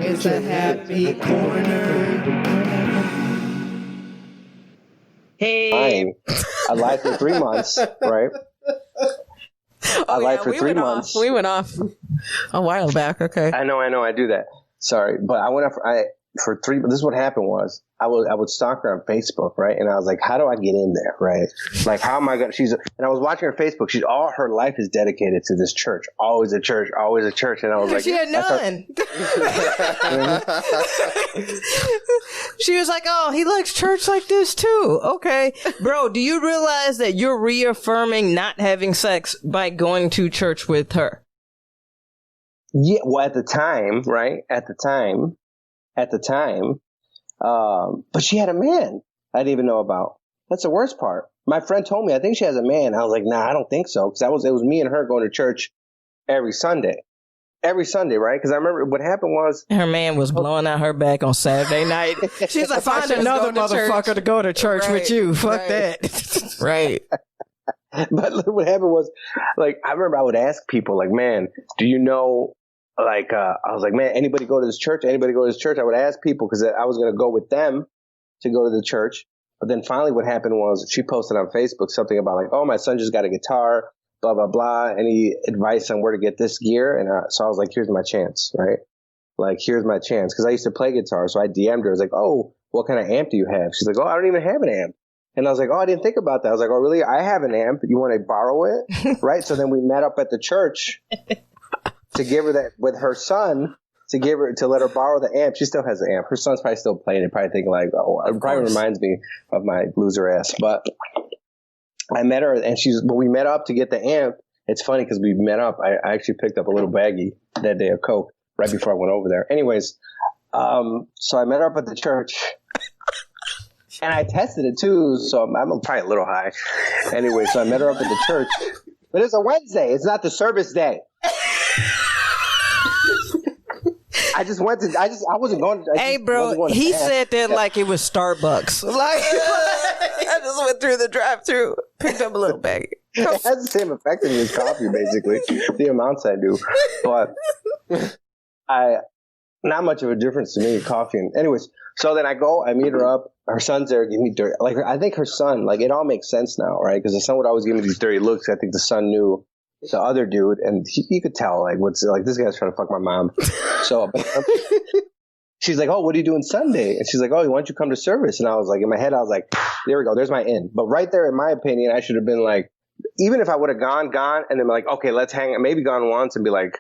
It's a happy corner. Hey. I lied for 3 months, right? I lied for 3 months. We went off a while back. Okay. I know. I do that. Sorry, but I went up for 3. This is what happened was I would stalk her on Facebook, right? And I was like, how do I get in there, right? Like, how am I gonna? And I was watching her Facebook. She's all her life is dedicated to this church. Always a church, always a church. And I was like, she had none. She was like, oh, he likes church like this too. Okay, bro, do you realize that you're reaffirming not having sex by going to church with her? Yeah, well, at the time, right? At the time. But she had a man I didn't even know about. That's the worst part. My friend told me, I think she has a man. I was like, nah, I don't think so. Because it was me and her going to church every Sunday. Every Sunday, right? Because I remember what happened was... Her man was blowing out her back on Saturday night. She's like, find another motherfucker to go to church with you. Fuck that. Right. But what happened was, like, I remember I would ask people, like, man, do you know... Like, I was like, man, anybody go to this church? Anybody go to this church? I would ask people because I was going to go with them to go to the church. But then finally what happened was she posted on Facebook something about like, oh, my son just got a guitar, blah, blah, blah. Any advice on where to get this gear? And so I was like, here's my chance, right? Like, here's my chance. Because I used to play guitar. So I DM'd her. I was like, oh, what kind of amp do you have? She's like, oh, I don't even have an amp. And I was like, oh, I didn't think about that. I was like, oh, really? I have an amp. You want to borrow it? Right? So then we met up at the church. To give her that with her son, to let her borrow the amp. She still has the amp. Her son's probably still playing it, probably thinking like, oh, it probably reminds me of my loser ass. But I met her and but we met up to get the amp. It's funny because we met up. I actually picked up a little baggie that day of Coke right before I went over there. Anyways, so I met her up at the church and I tested it too. So I'm probably a little high. Anyway, so I met her up at the church, but it's a Wednesday. It's not the service day. I wasn't going. Hey, bro, he said that like it was Starbucks. Like, I just went through the drive-thru, picked up a little bag. It has the same effect as coffee, basically, the amounts I do. But not much of a difference to me, coffee. Anyways, so then I meet her up. Her son's there, give me dirty. Like, I think her son, like, it all makes sense now, right? Because the son would always give me these dirty looks. I think the son knew the other dude, and he could tell, like, this guy's trying to fuck my mom. So she's like, oh, what are you doing Sunday? And she's like, oh, why don't you come to service? And I was like, in my head, I was like, there we go, there's my in. But right there, in my opinion, I should have been like, even if I would have gone, and then like, okay, let's hang, maybe gone once and be like,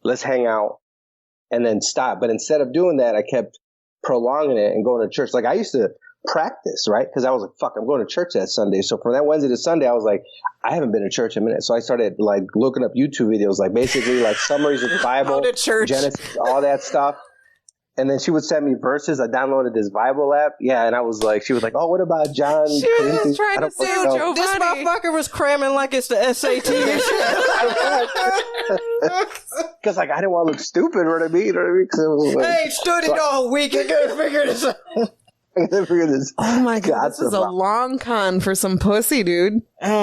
let's hang out, and then stop. But instead of doing that, I kept prolonging it and going to church. Like, I used to practice, right? Because I was like, fuck, I'm going to church that Sunday. So from that Wednesday to Sunday, I was like, I haven't been to church in a minute. So I started like looking up YouTube videos, like basically like summaries of the Bible, Genesis, all that stuff. And then she would send me verses. I downloaded this Bible app. Yeah, and she was like, oh, what about John? She was just trying to say Jhovany. This motherfucker was cramming like it's the SAT and shit. Because like I didn't want to look stupid, you know what I mean? Like, I ain't studied all week. I gotta figure this out. Oh my God, this is a long con for some pussy, dude.